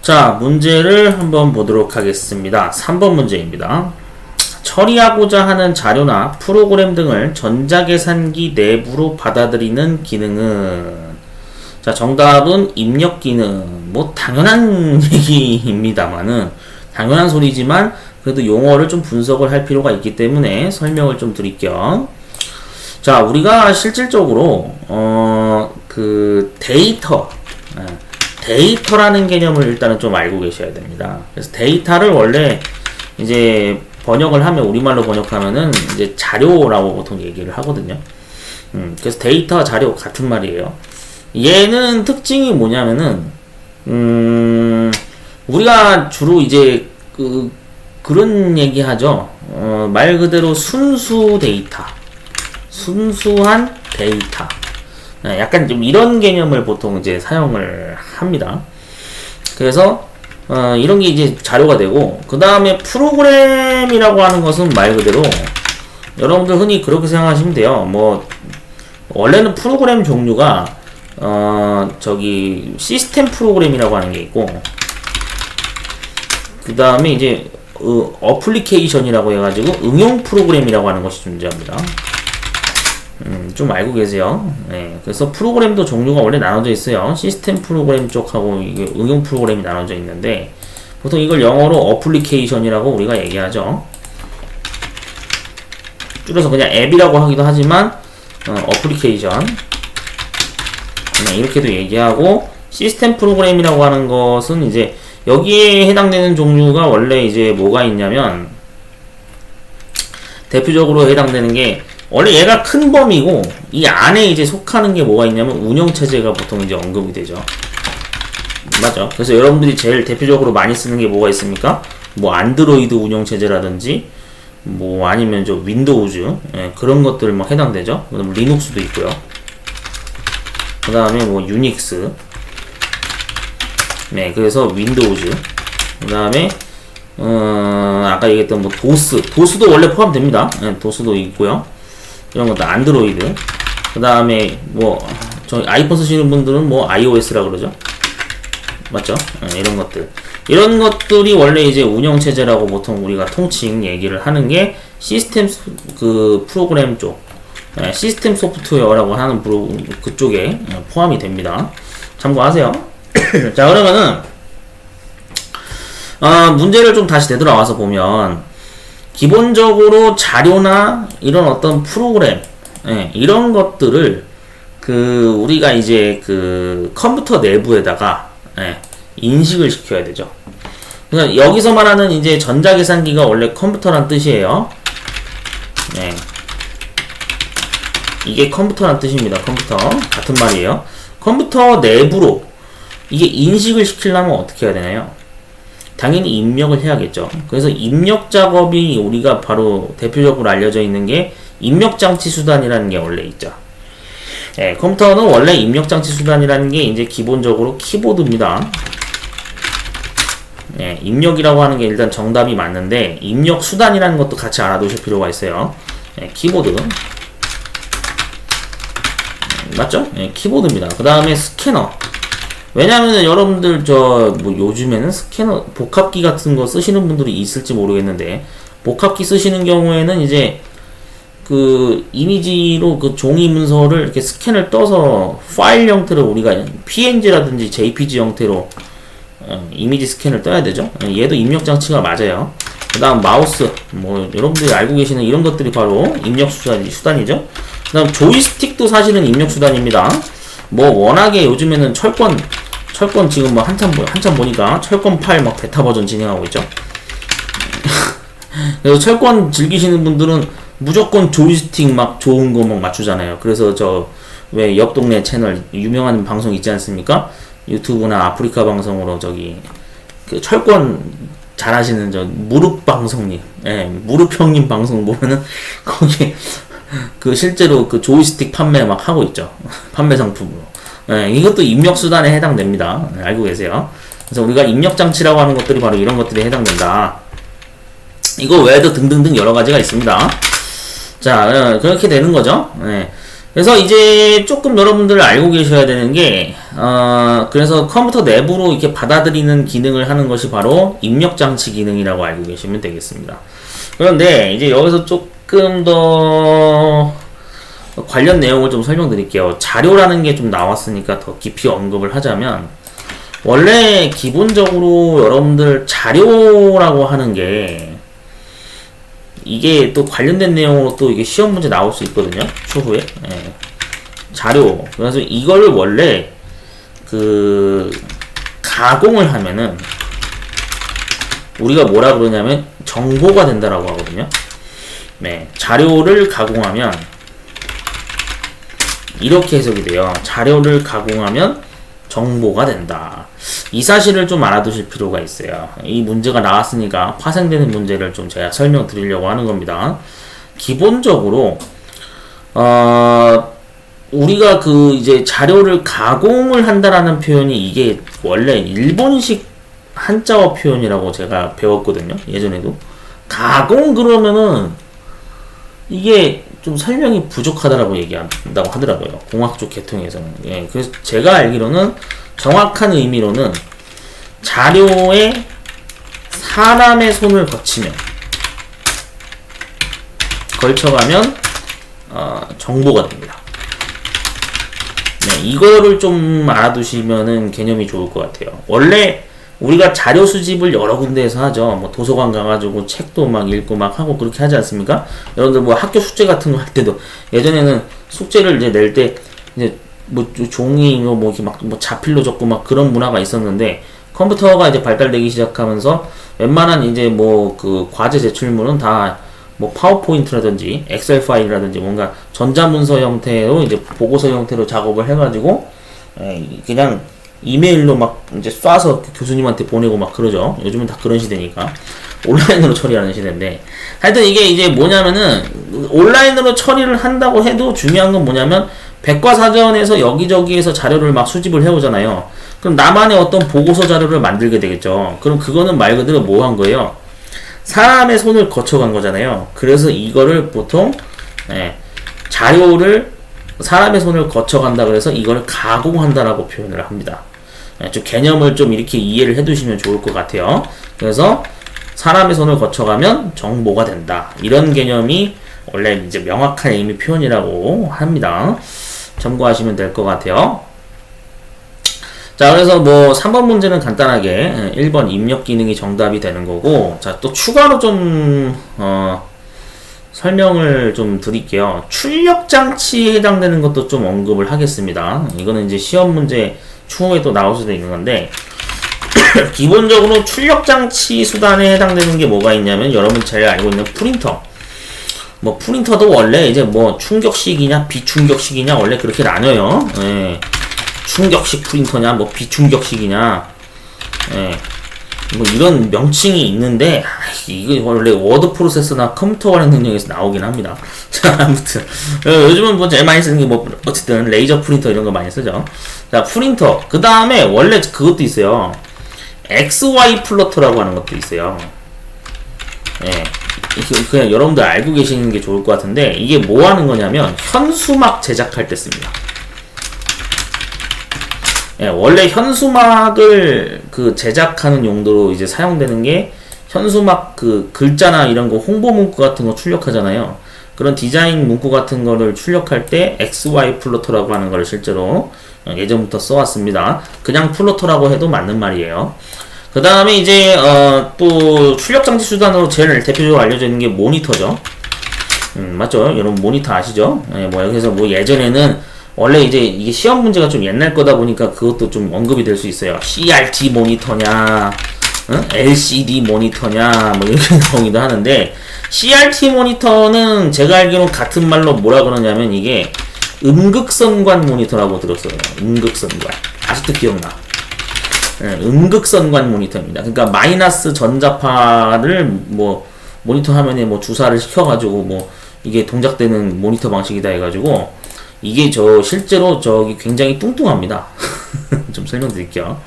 자, 문제를 한번 보도록 하겠습니다. 3번 문제입니다. 처리하고자 하는 자료나 프로그램 등을 전자계산기 내부로 받아들이는 기능은, 자, 정답은 입력 기능. 뭐 당연한 얘기입니다만은, 당연한 소리지만 그래도 용어를 좀 분석을 할 필요가 있기 때문에 설명을 좀 드릴게요. 자, 우리가 실질적으로 데이터라는 개념을 일단은 좀 알고 계셔야 됩니다. 그래서 데이터를 원래 이제 번역을 하면, 우리말로 번역하면은 이제 자료라고 보통 얘기를 하거든요. 그래서 데이터, 자료 같은 말이에요. 얘는 특징이 뭐냐면은, 우리가 주로 이제 그런 얘기 하죠. 말 그대로 순수 데이터. 순수한 데이터. 약간 좀 이런 개념을 보통 이제 사용을 합니다. 그래서 이런 게 이제 자료가 되고, 그 다음에 프로그램이라고 하는 것은 말 그대로 여러분들 흔히 그렇게 생각하시면 돼요. 뭐 원래는 프로그램 종류가 시스템 프로그램이라고 하는 게 있고, 그 다음에 이제 어플리케이션이라고 해가지고 응용 프로그램이라고 하는 것이 존재합니다. 좀 알고 계세요. 네, 그래서 프로그램도 종류가 원래 나눠져 있어요. 시스템 프로그램 쪽하고 이게 응용 프로그램이 나눠져 있는데, 보통 이걸 영어로 어플리케이션이라고 우리가 얘기하죠. 줄여서 그냥 앱이라고 하기도 하지만 어플리케이션, 네, 이렇게도 얘기하고, 시스템 프로그램이라고 하는 것은 이제 여기에 해당되는 종류가 원래 이제 뭐가 있냐면, 대표적으로 해당되는 게, 원래 얘가 큰 범위고, 이 안에 이제 속하는 게 뭐가 있냐면 운영체제가 보통 이제 언급이 되죠. 맞죠? 그래서 여러분들이 제일 대표적으로 많이 쓰는 게 뭐가 있습니까? 뭐 안드로이드 운영체제라든지, 뭐 아니면 저 윈도우즈, 예, 그런 것들 막 해당되죠. 그다음 리눅스도 있고요. 그 다음에 뭐 유닉스, 네, 그래서 윈도우즈, 그 다음에 아까 얘기했던 뭐 도스도 원래 포함됩니다. 네, 도스도 있고요. 이런 것도 안드로이드. 그 다음에 뭐 저 아이폰 쓰시는 분들은 뭐 iOS라 그러죠. 맞죠? 네, 이런 것들이 원래 이제 운영체제라고 보통 우리가 통칭 얘기를 하는 게 시스템 프로그램 쪽, 네, 시스템 소프트웨어라고 하는 그쪽에 포함이 됩니다. 참고하세요. 자, 그러면은 문제를 좀 다시 되돌아와서 보면, 기본적으로 자료나 이런 어떤 프로그램, 예, 이런 것들을 우리가 이제 컴퓨터 내부에다가, 예, 인식을 시켜야 되죠. 그래서 여기서 말하는 이제 전자계산기가 원래 컴퓨터란 뜻이에요. 예. 이게 컴퓨터란 뜻입니다. 컴퓨터. 같은 말이에요. 컴퓨터 내부로 이게 인식을 시키려면 어떻게 해야 되나요? 당연히 입력을 해야겠죠. 그래서 입력 작업이 우리가 바로 대표적으로 알려져 있는 게 입력장치 수단이라는 게 원래 있죠. 네, 컴퓨터는 원래 입력장치 수단이라는 게 이제 기본적으로 키보드입니다. 네, 입력이라고 하는 게 일단 정답이 맞는데, 입력 수단이라는 것도 같이 알아두실 필요가 있어요. 네, 키보드. 맞죠? 네, 키보드입니다. 그 다음에 스캐너. 왜냐면은 여러분들 뭐 요즘에는 스캐너 복합기 같은 거 쓰시는 분들이 있을지 모르겠는데, 복합기 쓰시는 경우에는 이제 이미지로 종이 문서를 이렇게 스캔을 떠서 파일 형태로 우리가 PNG라든지 JPG 형태로 이미지 스캔을 떠야 되죠. 얘도 입력 장치가 맞아요. 그 다음 마우스, 뭐 여러분들이 알고 계시는 이런 것들이 바로 입력 수단이죠. 그 다음 조이스틱도 사실은 입력 수단입니다. 뭐 워낙에 요즘에는 철권 지금 뭐 한참 보니까 철권 8 막 베타 버전 진행하고 있죠. 그래서 철권 즐기시는 분들은 무조건 조이스틱 막 좋은 거 막 맞추잖아요. 그래서 왜 옆 동네 채널 유명한 방송 있지 않습니까? 유튜브나 아프리카 방송으로 철권 잘하시는 무릎 방송님, 예, 무릎 형님 방송 보면은 거기 실제로 조이스틱 판매 막 하고 있죠. 판매 상품으로. 예, 이것도 입력 수단에 해당됩니다. 예, 알고 계세요. 그래서 우리가 입력 장치라고 하는 것들이 바로 이런 것들이 해당된다. 이거 외에도 등등등 여러 가지가 있습니다. 자, 그렇게 되는 거죠. 예. 그래서 이제 조금 여러분들 알고 계셔야 되는 게, 그래서 컴퓨터 내부로 이렇게 받아들이는 기능을 하는 것이 바로 입력장치 기능이라고 알고 계시면 되겠습니다. 그런데 이제 여기서 조금 더 관련 내용을 좀 설명드릴게요. 자료라는 게 좀 나왔으니까 더 깊이 언급을 하자면, 원래 기본적으로 여러분들 자료라고 하는 게, 이게 또 관련된 내용으로 또 이게 시험 문제 나올 수 있거든요. 추후에. 예. 자료. 그래서 이걸 원래 가공을 하면은 우리가 뭐라 그러냐면 정보가 된다라고 하거든요. 네. 자료를 가공하면 이렇게 해석이 돼요. 자료를 가공하면 정보가 된다. 이 사실을 좀 알아두실 필요가 있어요. 이 문제가 나왔으니까 파생되는 문제를 좀 제가 설명드리려고 하는 겁니다. 기본적으로 우리가 이제 자료를 가공을 한다라는 표현이 이게 원래 일본식 한자어 표현이라고 제가 배웠거든요. 예전에도. 가공 그러면은 이게 좀 설명이 부족하다라고 얘기한다고 하더라고요. 공학 쪽 계통에서는. 예, 그래서 제가 알기로는 정확한 의미로는 자료에 사람의 손을 걸쳐가면 정보가 됩니다. 네, 이거를 좀 알아두시면은 개념이 좋을 것 같아요. 원래 우리가 자료 수집을 여러 군데에서 하죠. 뭐 도서관 가가지고 책도 막 읽고 막 하고 그렇게 하지 않습니까? 여러분들 뭐 학교 숙제 같은 거 할 때도 예전에는 숙제를 이제 낼 때 이제 뭐 종이 뭐 이렇게 막 뭐 자필로 적고 막 그런 문화가 있었는데 컴퓨터가 이제 발달되기 시작하면서 웬만한 이제 뭐 과제 제출물은 다 뭐 파워포인트라든지 엑셀 파일이라든지 뭔가 전자문서 형태로 이제 보고서 형태로 작업을 해가지고 그냥 이메일로 막 이제 쏴서 교수님한테 보내고 막 그러죠. 요즘은 다 그런 시대니까 온라인으로 처리하는 시대인데 하여튼 이게 이제 뭐냐면은 온라인으로 처리를 한다고 해도 중요한 건 뭐냐면 백과사전에서 여기저기에서 자료를 막 수집을 해오잖아요. 그럼 나만의 어떤 보고서 자료를 만들게 되겠죠. 그럼 그거는 말 그대로 뭐 한 거예요? 사람의 손을 거쳐간 거잖아요. 그래서 이거를 보통 자료를 사람의 손을 거쳐간다 그래서 이걸 가공한다라고 표현을 합니다. 좀 개념을 좀 이렇게 이해를 해두시면 좋을 것 같아요. 그래서 사람의 손을 거쳐가면 정보가 된다. 이런 개념이 원래 이제 명확한 의미 표현이라고 합니다. 참고하시면 될 것 같아요. 자, 그래서 뭐 3번 문제는 간단하게 1번 입력 기능이 정답이 되는 거고, 자, 또 추가로 좀 설명을 좀 드릴게요. 출력 장치에 해당되는 것도 좀 언급을 하겠습니다. 이거는 이제 시험 문제 추후에 또 나올 수도 있는 건데 기본적으로 출력 장치 수단에 해당되는 게 뭐가 있냐면 여러분 제일 알고 있는 프린터. 뭐 프린터도 원래 이제 뭐 충격식이냐 비충격식이냐 원래 그렇게 나뉘어요. 예. 충격식 프린터냐 뭐 비충격식이냐 뭐 이런 명칭이 있는데 이거 원래 워드 프로세서나 컴퓨터 관련 능력에서 나오긴 합니다. 자, 아무튼 요즘은 뭐 제일 많이 쓰는 게 뭐 어쨌든 레이저 프린터 이런 거 많이 쓰죠. 자, 프린터. 그 다음에 원래 그것도 있어요. XY 플로터라고 하는 것도 있어요. 예. 그냥 여러분들 알고 계시는 게 좋을 것 같은데 이게 뭐 하는 거냐면 현수막 제작할 때 씁니다. 예, 원래 현수막을 제작하는 용도로 이제 사용되는 게 현수막 글자나 이런 거 홍보 문구 같은 거 출력하잖아요. 그런 디자인 문구 같은 거를 출력할 때 XY 플로터라고 하는 걸 실제로 예전부터 써왔습니다. 그냥 플로터라고 해도 맞는 말이에요. 그 다음에 이제 또 출력 장치 수단으로 제일 대표적으로 알려져 있는 게 모니터죠. 맞죠? 여러분 모니터 아시죠? 예, 뭐 여기서 뭐 예전에는 원래 이제 이게 시험 문제가 좀 옛날 거다 보니까 그것도 좀 언급이 될 수 있어요. CRT 모니터냐, LCD 모니터냐, 뭐 이렇게 나오기도 하는데, CRT 모니터는 제가 알기로는 같은 말로 뭐라 그러냐면 이게 음극선관 모니터라고 들었어요. 음극선관. 아직도 기억나. 음극선관 모니터입니다. 그러니까 마이너스 전자파를 뭐 모니터 화면에 뭐 주사를 시켜가지고 뭐 이게 동작되는 모니터 방식이다 해가지고 이게 실제로 굉장히 뚱뚱합니다. 좀 설명드릴게요.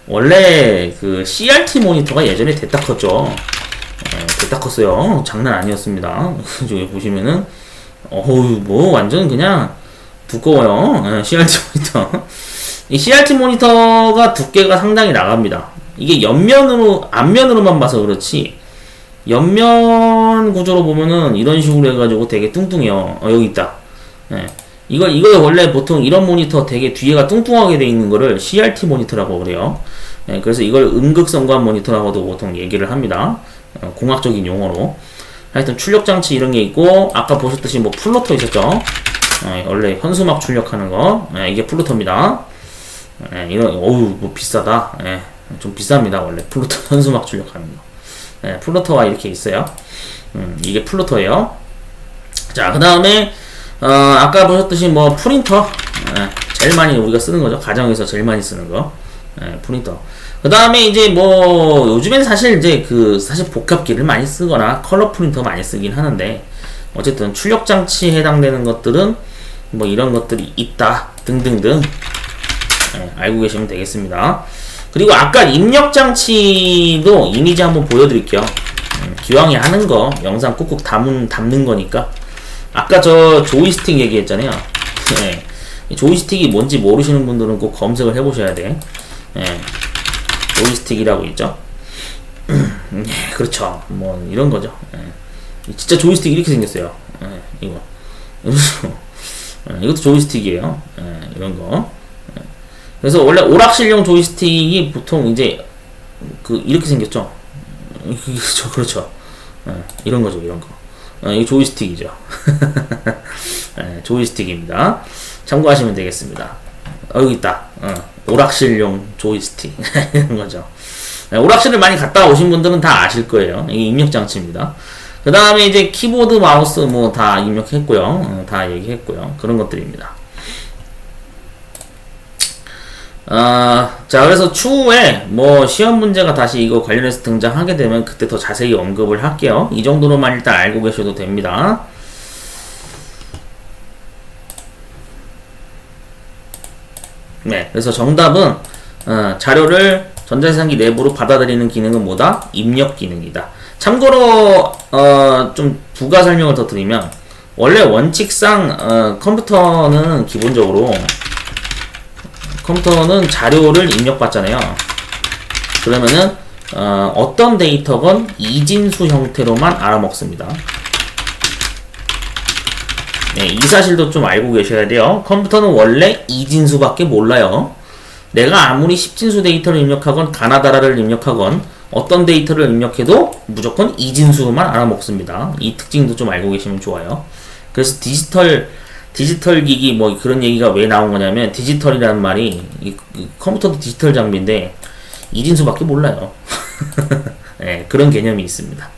원래 CRT 모니터가 예전에 대따 컸죠. 대따 컸어요. 장난 아니었습니다. 저기 보시면은 어우, 뭐, 완전 그냥 두꺼워요. 예, CRT 모니터. 이 CRT 모니터가 두께가 상당히 나갑니다. 이게 앞면으로만 봐서 그렇지, 옆면 구조로 보면은 이런 식으로 해가지고 되게 뚱뚱해요. 여기 있다. 예. 이걸 원래 보통 이런 모니터 되게 뒤에가 뚱뚱하게 돼 있는 거를 CRT 모니터라고 그래요. 예, 그래서 이걸 음극성관 모니터라고도 보통 얘기를 합니다. 공학적인 용어로. 하여튼 출력 장치 이런 게 있고, 아까 보셨듯이 뭐 플로터 있었죠. 원래 현수막 출력하는 거. 이게 플로터입니다. 이런, 어우, 뭐 비싸다. 좀 비쌉니다. 원래 플로터 현수막 출력하는 거. 플로터가 이렇게 있어요. 이게 플로터예요. 자, 그 다음에 아까 보셨듯이 뭐 프린터, 제일 많이 우리가 쓰는 거죠. 가정에서 제일 많이 쓰는 거, 프린터. 그 다음에 이제 뭐 요즘엔 사실 이제 사실 복합기를 많이 쓰거나 컬러 프린터 많이 쓰긴 하는데, 어쨌든 출력 장치에 해당되는 것들은 뭐 이런 것들이 있다 등등등, 알고 계시면 되겠습니다. 그리고 아까 입력 장치도 이미지 한번 보여드릴게요. 기왕에 하는 거 영상 꾹꾹 담는 거니까. 아까 저 조이스틱 얘기했잖아요. 조이스틱이 뭔지 모르시는 분들은 꼭 검색을 해보셔야 돼. 조이스틱이라고 있죠. 그렇죠. 뭐 이런 거죠. 진짜 조이스틱 이렇게 생겼어요. 이거. 이것도 조이스틱이에요. 이런 거. 그래서 원래 오락실용 조이스틱이 보통 이제 이렇게 생겼죠. 그렇죠. 이런 거죠, 이런 거. 이게 조이스틱이죠. 조이스틱입니다. 참고하시면 되겠습니다. 여기 있다. 오락실용 조이스틱. 이런 거죠. 오락실을 많이 갔다 오신 분들은 다 아실 거예요. 이게 입력 장치입니다. 그 다음에 이제 키보드, 마우스 뭐 다 입력했고요. 다 얘기했고요. 그런 것들입니다. 자, 그래서 추후에 뭐 시험 문제가 다시 이거 관련해서 등장하게 되면 그때 더 자세히 언급을 할게요. 이 정도로만 일단 알고 계셔도 됩니다. 네, 그래서 정답은 자료를 전자계산기 내부로 받아들이는 기능은 뭐다? 입력 기능이다. 참고로 좀 부가 설명을 더 드리면, 원래 원칙상 컴퓨터는 기본적으로 자료를 입력받잖아요. 그러면은 어떤 데이터건 이진수 형태로만 알아먹습니다. 네, 이 사실도 좀 알고 계셔야 돼요. 컴퓨터는 원래 이진수밖에 몰라요. 내가 아무리 10진수 데이터를 입력하건 가나다라를 입력하건 어떤 데이터를 입력해도 무조건 이진수만 알아먹습니다. 이 특징도 좀 알고 계시면 좋아요. 그래서 디지털 기기 뭐 그런 얘기가 왜 나온 거냐면, 디지털이라는 말이 컴퓨터도 디지털 장비인데 이진수밖에 몰라요. 네, 그런 개념이 있습니다.